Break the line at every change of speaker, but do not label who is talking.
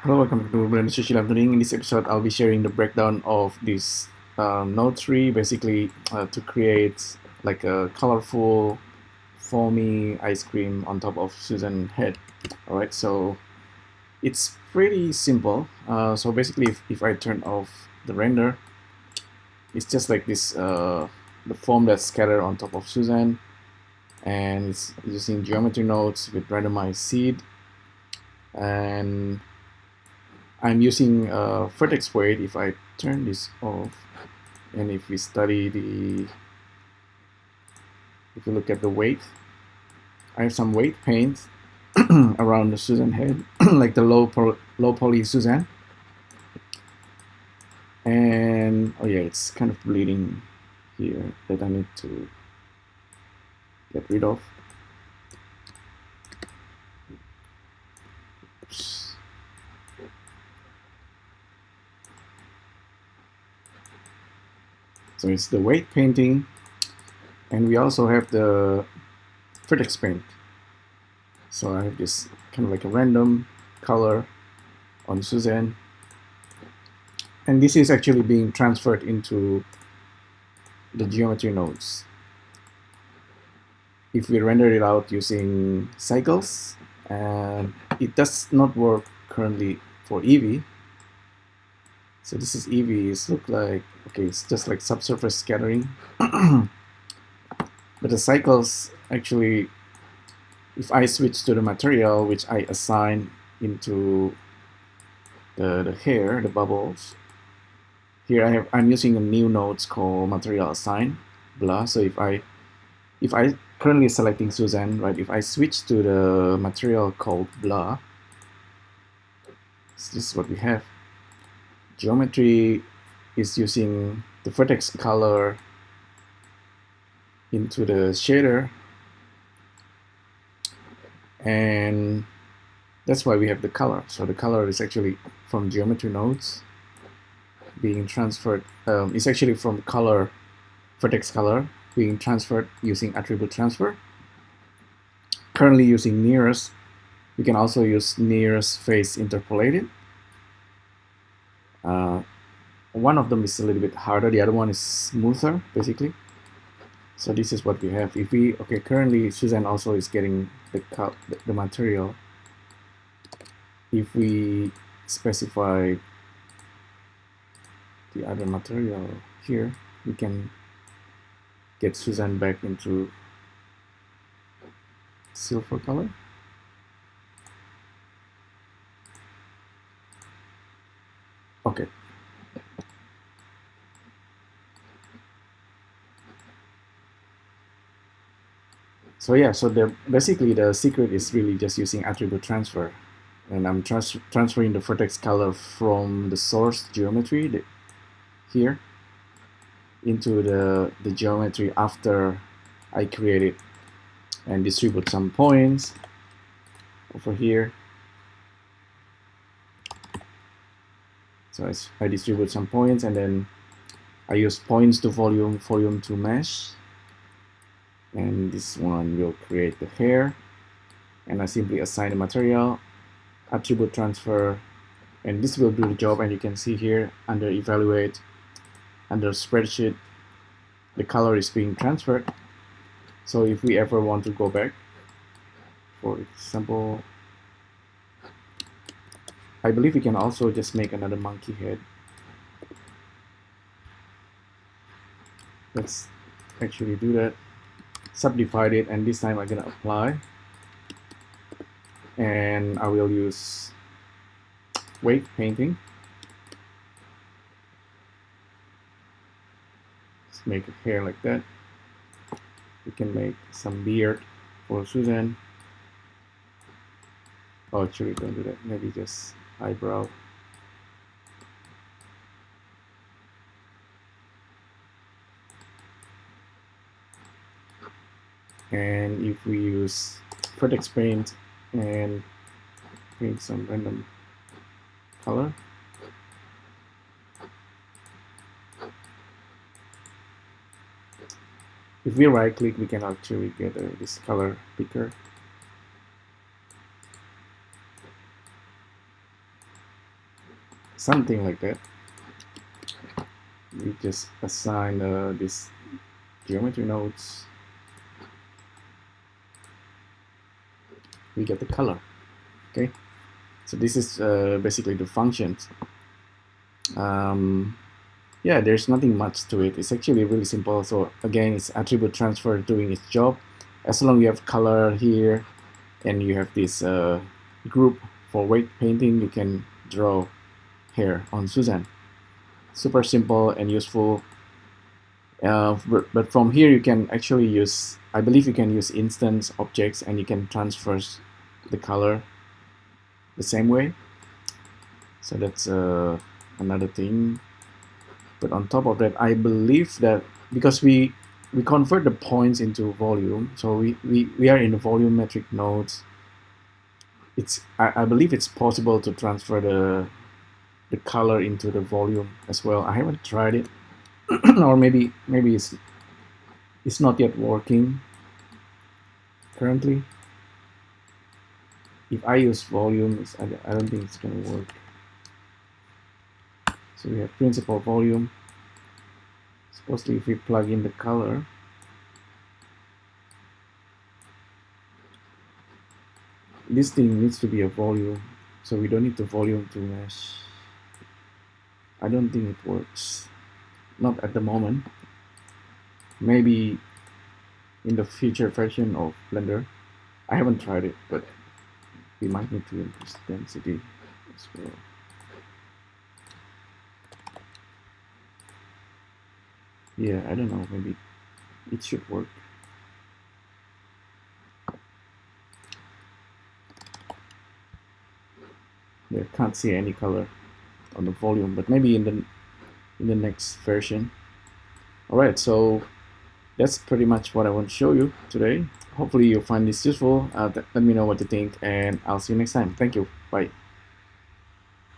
Hello, welcome to Vertex Color. In this episode, I'll be sharing the breakdown of this node tree, basically to create like a colorful, foamy ice cream on top of Suzanne head. All right, so it's pretty simple. So basically, if I turn off the render, it's just like this, the foam that's scattered on top of Suzanne, and it's using geometry nodes with randomized seed, and I'm using vertex weight. If I turn this off, and if we study if you look at the weight, I have some weight paint around the Suzanne head, like the low poly Suzanne. And oh yeah, it's kind of bleeding here that I need to get rid of. Oops. So it's the weight painting, and we also have the vertex paint. So I have this kind of like a random color on Suzanne, and this is actually being transferred into the geometry nodes. If we render it out using cycles, and it does not work currently for Eevee. So this is Eevee. It looks like, okay, it's just like subsurface scattering. But the cycles actually, if I switch to the material which I assign into the hair, the bubbles, here I'm using a new nodes called material assign, blah. So if I currently selecting Suzanne, right? If I switch to the material called blah, this is what we have. Geometry is using the vertex color into the shader, and that's why we have the color. So the color is actually from geometry nodes being transferred. It's actually from color, vertex color being transferred using attribute transfer. Currently using nearest. We can also use nearest face interpolated. One of them is a little bit harder, the other one is smoother, basically. So this is what we have. If we, okay, currently Suzanne also is getting the material. If we specify the other material here, we can get Suzanne back into silver color. Okay. So yeah, so basically the secret is really just using attribute transfer, and I'm transferring the vertex color from the source geometry here into the geometry after I create it, and distribute some points over here. So I distribute some points, and then I use points to volume, volume to mesh. And this one will create the hair, and I simply assign the material, attribute transfer, and this will do the job. And you can see here under evaluate, under spreadsheet, the color is being transferred. So if we ever want to go back, for example, I believe we can also just make another monkey head. Let's actually do that. Subdivide it, and this time I'm gonna apply, and I will use weight painting. Let's make a hair like that. We can make some beard for Suzanne. Oh, actually don't do that, maybe just eyebrow. And if we use vertex paint and paint some random color, if we right click, we can actually get this color picker. something like that. We just assign this geometry nodes. We get the color. Okay, so this is basically the functions. Yeah, there's nothing much to it. It's actually really simple. So again, it's attribute transfer doing its job. As long as you have color here and you have this group for weight painting, you can draw hair on Suzanne. Super simple and useful. But from here you can actually use, I believe you can use instance objects and you can transfer the color the same way. So that's another thing. But on top of that, I believe that because we convert the points into volume, so we are in the volumetric nodes. I believe it's possible to transfer the color into the volume as well. I haven't tried it, or maybe it's not yet working currently. If I use volume, I don't think it's gonna work. So we have principal volume. Supposedly if we plug in the color, this thing needs to be a volume, so we don't need the volume to mesh. I don't think it works, not at the moment. Maybe in the future version of Blender. I haven't tried it, but we might need to increase density as well. Yeah, I don't know, maybe it should work. Yeah, can't see any color on the volume, but maybe in the next version. Alright, so that's pretty much what I want to show you today. Hopefully you find this useful. Let me know what you think, and I'll see you next time. Thank you. Bye.